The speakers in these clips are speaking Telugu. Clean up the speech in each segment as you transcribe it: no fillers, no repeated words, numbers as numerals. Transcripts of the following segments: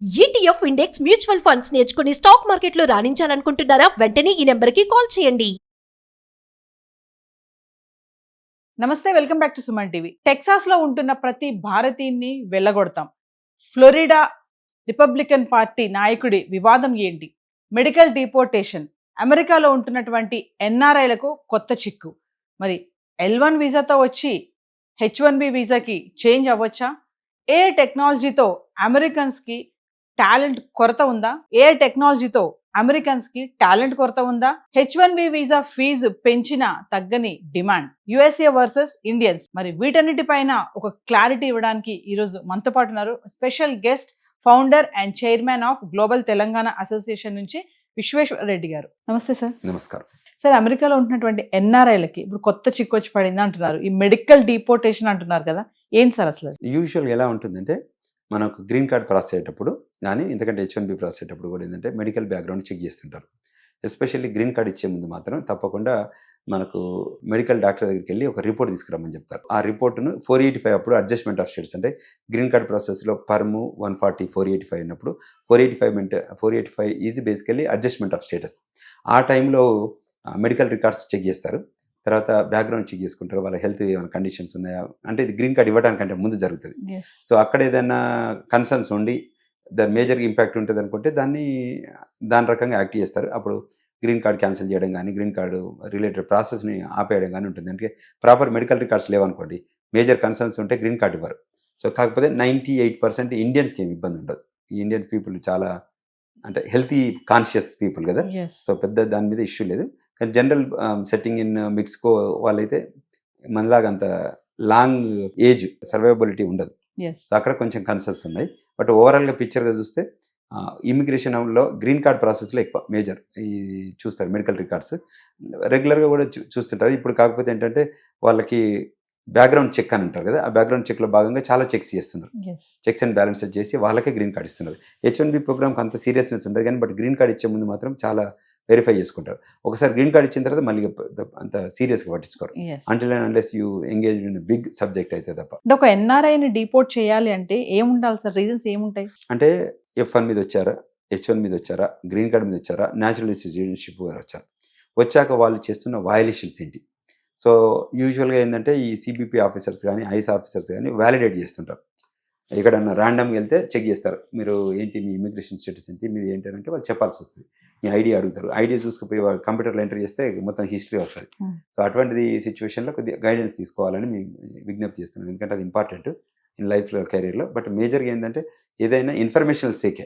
ఈటీఎఫ్ ఇండెక్స్ మ్యూచువల్ ఫండ్స్ నేర్చుకుని స్టాక్ మార్కెట్లో రాణించాలనుకుంటున్నారా? వెంటనే ఈ నెంబర్కి కాల్ చేయండి. నమస్తే, welcome back to Suman TV. Texas లో ఉంటున్న ప్రతి భారతీయుని వెళ్ళగొడతాం. ఫ్లోరిడా రిపబ్లికన్ పార్టీ నాయకుడి వివాదం ఏంటి? మెడికల్ డిపోర్టేషన్, అమెరికాలో ఉంటున్నటువంటి ఎన్ఆర్ఐలకు కొత్త చిక్కు. మరి L1 వీసాతో వచ్చి H1B వీసాకి చేంజ్ అవ్వచ్చా? ఏ టెక్నాలజీతో అమెరికన్స్కి టాలెంట్ కొరత ఉందా? ఏ టెక్నాలజీతో అమెరికన్స్ కి టాలెంట్ కొరత ఉందా? H1B వీసా ఫీజు పెంచిన తగ్గని డిమాండ్, USA వర్సెస్ ఇండియన్స్. మరి వీటన్నిటిపైన ఒక క్లారిటీ ఇవ్వడానికి ఈరోజు మనతో పాటు ఉన్నారు special guest, founder and chairman of global Telangana association నుంచి విశ్వేశ్వర రెడ్డి గారు. నమస్తే సార్. నమస్కారం సార్, అమెరికాలో ఉంటున్నటువంటి ఎన్ఆర్ఐలకి ఇప్పుడు కొత్త చిక్కు వచ్చి పడింది అంటున్నారు. ఈ మెడికల్ డిపోర్టేషన్ అంటున్నారు కదా, ఏంటి సార్ అసలు? యూజువల్గా ఎలా ఉంటుందంటే, మనకు గ్రీన్ కార్డ్ ప్రాసెస్ అయ్యేటప్పుడు కానీ ఎందుకంటే H1B ప్రాసెస్ అయ్యేటప్పుడు కూడా ఏంటంటే మెడికల్ బ్యాక్గ్రౌండ్ చెక్ చేస్తుంటారు. ఎస్పెషల్లీ గ్రీన్ కార్డ్ ఇచ్చే ముందు మాత్రం తప్పకుండా మనకు మెడికల్ డాక్టర్ దగ్గరికి వెళ్ళి ఒక రిపోర్ట్ తీసుకురమ్మని చెప్తారు. ఆ రిపోర్ట్ను 485 అప్పుడు అడ్జస్ట్మెంట్ ఆఫ్ స్టేటస్, అంటే గ్రీన్ కార్డ్ ప్రాసెస్లో పర్ము 140 485 ఉన్నప్పుడు 485 is basically adjustment of status. ఆ టైంలో మెడికల్ రికార్డ్స్ చెక్ చేస్తారు. తర్వాత బ్యాక్గ్రౌండ్ చెక్ చేసుకుంటారు, వాళ్ళ హెల్త్ ఏమైనా కండిషన్స్ ఉన్నాయా, అంటే ఇది గ్రీన్ కార్డ్ ఇవ్వడానికంటే ముందు జరుగుతుంది. సో అక్కడ ఏదైనా కన్సర్న్స్ ఉండి దాని మేజర్గా ఇంపాక్ట్ ఉంటుంది అనుకుంటే దాని రకంగా యాక్ట్ చేస్తారు. అప్పుడు గ్రీన్ కార్డ్ క్యాన్సిల్ చేయడం కానీ, గ్రీన్ కార్డు రిలేటెడ్ ప్రాసెస్ని ఆపేయడం కానీ ఉంటుంది. అంటే ప్రాపర్ మెడికల్ రికార్డ్స్ లేవనుకోండి, మేజర్ కన్సర్న్స్ ఉంటే గ్రీన్ కార్డ్ ఇవ్వరు. సో కాకపోతే 98% ఇండియన్స్కి ఏమి ఇబ్బంది ఉండదు. ఈ ఇండియన్స్ పీపుల్ చాలా అంటే హెల్తీ కాన్షియస్ పీపుల్ కదా, సో పెద్ద దాని మీద ఇష్యూ లేదు. కానీ జనరల్ సెట్టింగ్ ఇన్ మెక్సికో వాళ్ళైతే మనలాగా అంత లాంగ్ ఏజ్ సర్వైవబిలిటీ ఉండదు. సో అక్కడ కొంచెం కన్సర్న్స్ ఉన్నాయి. బట్ ఓవరాల్గా పిక్చర్గా చూస్తే ఇమిగ్రేషన్లో గ్రీన్ కార్డ్ ప్రాసెస్లో ఎక్కువ మేజర్ ఈ చూస్తారు. మెడికల్ రికార్డ్స్ రెగ్యులర్గా కూడా చూస్తుంటారు. ఇప్పుడు కాకపోతే ఏంటంటే వాళ్ళకి బ్యాక్గ్రౌండ్ చెక్ అని ఉంటారు కదా, ఆ బ్యాక్గ్రౌండ్ చెక్లో భాగంగా చాలా చెక్స్ చేస్తున్నారు. చెక్స్ అండ్ బ్యాలెన్సెస్ చేసి వాళ్ళకే గ్రీన్ కార్డ్ ఇస్తున్నారు. H1B ప్రోగ్రామ్కి అంత సీరియస్నెస్ ఉంటుంది కానీ, బట్ గ్రీన్ కార్డ్ ఇచ్చే ముందు మాత్రం చాలా వెరిఫై చేసుకుంటారు. ఒకసారి గ్రీన్ కార్డ్ ఇచ్చిన తర్వాత మళ్ళీ అంత సీరియస్గా పట్టించుకోరు until and unless you engage in big subject అయితే తప్ప. ఒక ఎన్ఆర్ఐని డిపోర్ట్ చేయాలి అంటే ఏముండాలి సార్? రీజన్స్ ఏముంటాయి? అంటే F1 మీద వచ్చారా, H1 మీద వచ్చారా, గ్రీన్ కార్డ్ మీద వచ్చారా, న్యాచురల్ సిటిజన్షిప్ వచ్చారా, వచ్చాక వాళ్ళు చేస్తున్న వయలేషన్స్ ఏంటి. సో యూజువల్గా ఏంటంటే ఈ CBP ఆఫీసర్స్ కానీ, ఐస్ ఆఫీసర్స్ కానీ వ్యాలిడేట్ చేస్తుంటారు. ఎక్కడన్నా ర్యాండమ్గా వెళ్తే చెక్ చేస్తారు, మీరు ఏంటి, మీ ఇమిగ్రేషన్ స్టేటస్ ఏంటి, మీరు ఏంటంటే వాళ్ళు చెప్పాల్సి వస్తుంది. మీ ఐడి అడుగుతారు, ఐడి చూసుకుపోయి వాళ్ళు కంప్యూటర్లో ఎంటర్ చేస్తే మొత్తం హిస్టరీ వస్తుంది. సో అటువంటిది సిచ్యువేషన్లో కొద్దిగా గైడెన్స్ తీసుకోవాలని మేము విజ్ఞప్తి చేస్తున్నాం, ఎందుకంటే అది ఇంపార్టెంట్ ఇన్ లైఫ్లో, కెరీర్లో. బట్ మేజర్గా ఏంటంటే ఏదైనా ఇన్ఫర్మేషనల్ సేకే,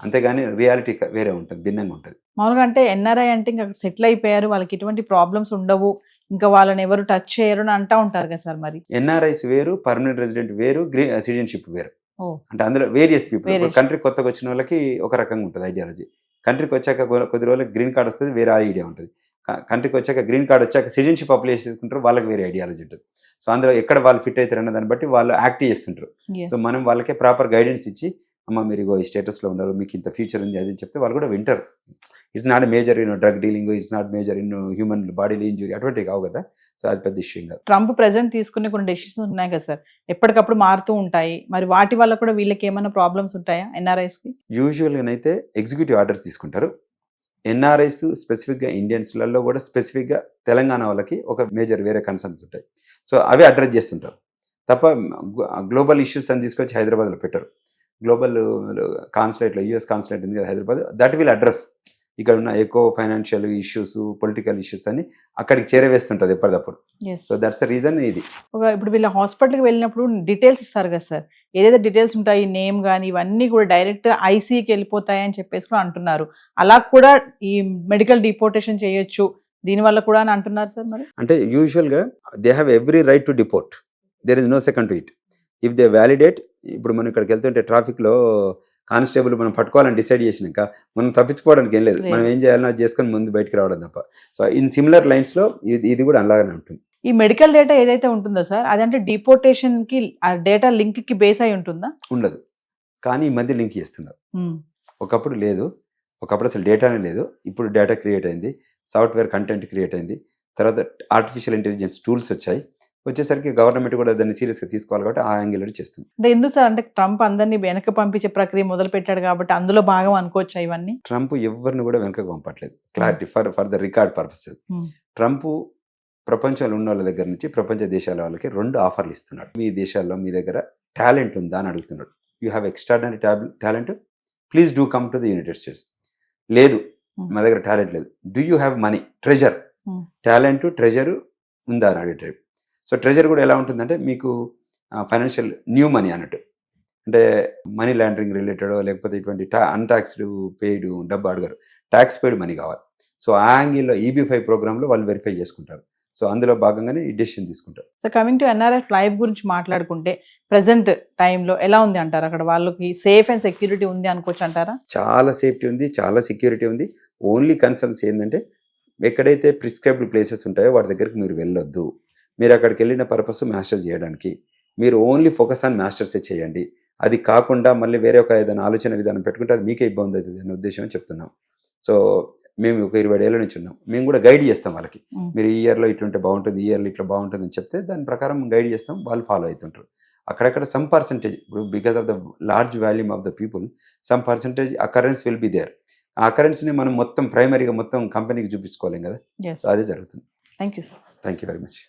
అంతేగాని రియాలిటీ వేరే ఉంటుంది, భిన్నంగా ఉంటుంది. మామూలుగా అంటే ఎన్ఆర్ఐ అంటే ఇంకా సెటిల్ అయిపోయారు, వాళ్ళకి ఎటువంటి ప్రాబ్లమ్స్ ఉండవు, ఇంకా వాళ్ళని ఎవరు టచ్ చేయరు అని అంటా ఉంటారు కదా సార్. మరి ఎన్ఆర్ఐస్ వేరు, పర్మనెంట్ రెసిడెంట్ వేరు, సిటిజన్షిప్ వేరు. అంటే అందులో వేరియస్ పీపుల్. కంట్రీ కొత్తగా వచ్చిన వాళ్ళకి ఒక రకంగా ఉంటుంది ఐడియాలజీ. కంట్రీకి వచ్చాక కొద్ది రోజులకు గ్రీన్ కార్డ్ వస్తుంది, వేరే ఐడియా ఉంటుంది. కంట్రీకి వచ్చాక గ్రీన్ కార్డ్ వచ్చాక సిటిజన్షిప్ అప్లై చేసుకుంటారు, వాళ్ళకి వేరే ఐడియాలజీ ఉంటుంది. సో అందులో ఎక్కడ వాళ్ళు ఫిట్ అవుతారు అన్న దాన్ని బట్టి వాళ్ళు యాక్ట్ చేస్తుంటారు. సో మనం వాళ్ళకే ప్రాపర్ గైడెన్స్ ఇచ్చి, అమ్మ మీరు ఇగో ఈ స్టేటస్లో ఉన్నారు, మీకు ఇంత ఫ్యూచర్ ఉంది అది చెప్తే వాళ్ళు కూడా వింటారు. It's not major in drug dealing, it's not major in human బాడీలో ఇంజురీ, అటువంటివి కావు కదా. సో అది పెద్ద ఇష్యూ కాదు. ట్రంప్ ప్రెజెంట్ తీసుకునే కొన్ని డెసిషన్స్ ఉన్నాయి కదా సార్, ఎప్పటికప్పుడు మారుతూ ఉంటాయి. మరి వాటి వల్ల కూడా వీళ్ళకి ఏమైనా ప్రాబ్లమ్స్ ఉంటాయా ఎన్ఆర్ఐస్కి? యూజువల్గానైతే ఎగ్జిక్యూటివ్ ఆర్డర్స్ తీసుకుంటారు. ఎన్ఆర్ఐస్ స్పెసిఫిక్గా ఇండియన్స్లలో కూడా స్పెసిఫిక్గా తెలంగాణ వాళ్ళకి ఒక మేజర్ వేరే కన్సర్న్స్ ఉంటాయి. సో అవి అడ్రస్ చేస్తుంటారు తప్ప గ్లోబల్ ఇష్యూస్ అని తీసుకొచ్చి హైదరాబాద్లో పెట్టరు. గ్లోబల్ కాన్సులేట్లో, US కాన్సులేట్ ఉంది కదా హైదరాబాద్, దట్ విల్ అడ్రస్ ఇక్కడ ఉన్న eco financial issues, political issues అని అక్కడికి చేరవేస్తుంటుంది ఎప్పటికప్పుడు. So that's the reason. ఇది ఇప్పుడు వీళ్ళ హాస్పిటల్కి వెళ్ళినప్పుడు డీటెయిల్స్ ఇస్తారు కదా సార్, ఏదైతే డీటెయిల్స్ ఉంటాయి, నేమ్ కానీ ఇవన్నీ కూడా డైరెక్ట్ ఐసీకి వెళ్ళిపోతాయి అని చెప్పేసి కూడా అంటున్నారు. అలా కూడా ఈ మెడికల్ డిపోర్టేషన్ చేయొచ్చు దీనివల్ల కూడా అని అంటున్నారు సార్. మరి అంటే యూజువల్గా they have every right to deport, there is no second to it if they validate. ఇప్పుడు మనం ఇక్కడికి వెళ్తుంటే ట్రాఫిక్లో కానిస్టేబుల్ మనం పట్టుకోవాలని డిసైడ్ చేసినాక మనం తప్పించుకోవడానికి ఏం లేదు, మనం ఏం చేయాలన్నా చేసుకొని ముందు బయటకు రావడం తప్ప. సో ఇన్ సిమిలర్ లైన్స్లో ఇది కూడా అలాగనే ఉంటుంది. ఈ మెడికల్ డేటా ఏదైతే ఉంటుందో సార్, అదంటే డిపోర్టేషన్కి ఆ డేటా లింక్కి బేస్ అయి ఉంటుందా? ఉండదు, కానీ ఈ మధ్య లింక్ చేస్తున్నారు. ఒకప్పుడు లేదు, ఒకప్పుడు అసలు డేటానే లేదు. ఇప్పుడు డేటా క్రియేట్ అయింది, సాఫ్ట్వేర్ కంటెంట్ క్రియేట్ అయింది, తర్వాత ఆర్టిఫిషియల్ ఇంటెలిజెన్స్ టూల్స్ వచ్చాయి. వచ్చేసరికి గవర్నమెంట్ కూడా దాన్ని సీరియస్గా తీసుకోవాలి కాబట్టి ఆ యాంగిల్ చేస్తుంది. అంటే ఎందుకు సార్, అంటే ట్రంప్ అందరినీ వెనక్కి పంపించే ప్రక్రియ మొదలు పెట్టాడు కాబట్టి అందులో భాగం అనుకోవచ్చా ఇవన్నీ? ట్రంప్ ఎవరిని కూడా వెనకకు పంపట్లేదు. Clarity for the record purposes. Trump ప్రపంచంలో ఉన్న వాళ్ళ దగ్గర నుంచి ప్రపంచ దేశాల వాళ్ళకి 2 ఆఫర్లు ఇస్తున్నాడు. మీ దేశాల్లో మీ దగ్గర టాలెంట్ ఉందా అని అడుగుతున్నాడు. You have extraordinary talent, please do come to the United states. లేదు, మా దగ్గర టాలెంట్ లేదు. Do you have money, treasure, talent treasure ఉందా అని అడిగే. సో ట్రెజర్ కూడా ఎలా ఉంటుందంటే మీకు ఫైనాన్షియల్ న్యూ మనీ అన్నట్టు, అంటే మనీ లాండరింగ్ రిలేటెడ్ లేకపోతే ఇటువంటి అన్టాక్స్డ్ పెయిడ్ డబ్బు అడగరు, ట్యాక్స్ పెయిడ్ మనీ కావాలి. సో ఆ యాంగిల్లో EB-5 ప్రోగ్రాంలో వాళ్ళు వెరిఫై చేసుకుంటారు. సో అందులో భాగంగానే ఈ డెసిషన్ తీసుకుంటారు. So coming to NRF life గురించి మాట్లాడుకుంటే ప్రజెంట్ టైంలో ఎలా ఉంది అంటారు? అక్కడ వాళ్ళకి సేఫ్ అండ్ సెక్యూరిటీ ఉంది అనుకోవచ్చు అంటారా? చాలా సేఫ్టీ ఉంది, చాలా సెక్యూరిటీ ఉంది. ఓన్లీ కన్సర్న్స్ ఏంటంటే ఎక్కడైతే ప్రిస్క్రైబ్డ్ ప్లేసెస్ ఉంటాయో వాటి దగ్గరికి మీరు వెళ్ళొద్దు. మీరు అక్కడికి వెళ్ళిన పర్పస్ మాస్టర్ చేయడానికి, మీరు ఓన్లీ ఫోకస్ ఆన్ మాస్టర్సే చేయండి. అది కాకుండా మళ్ళీ వేరే ఒక ఏదైనా ఆలోచన విధానం పెట్టుకుంటే అది మీకే ఇబ్బంది అవుతుంది అనే ఉద్దేశం చెప్తున్నాం. సో మేము ఒక 20 ఏళ్ళ నుంచి ఉన్నాం, మేము కూడా గైడ్ చేస్తాం వాళ్ళకి. మీరు ఈ ఇయర్లో ఇట్లుంటే బాగుంటుంది, ఈ ఇయర్లో ఇట్లా బాగుంటుంది అని చెప్తే దాని ప్రకారం గైడ్ చేస్తాం, వాళ్ళు ఫాలో అవుతుంటారు. అక్కడక్కడ సమ్ పర్సంటేజ్, ఇప్పుడు because of the large volume of the people some percentage occurrence will be there. ఆ అకరెన్స్ని మనం మొత్తం ప్రైమరీగా మొత్తం కంపెనీకి చూపించుకోలేం కదా, Yes. సో అదే జరుగుతుంది. Thank you sir. Thank you very much.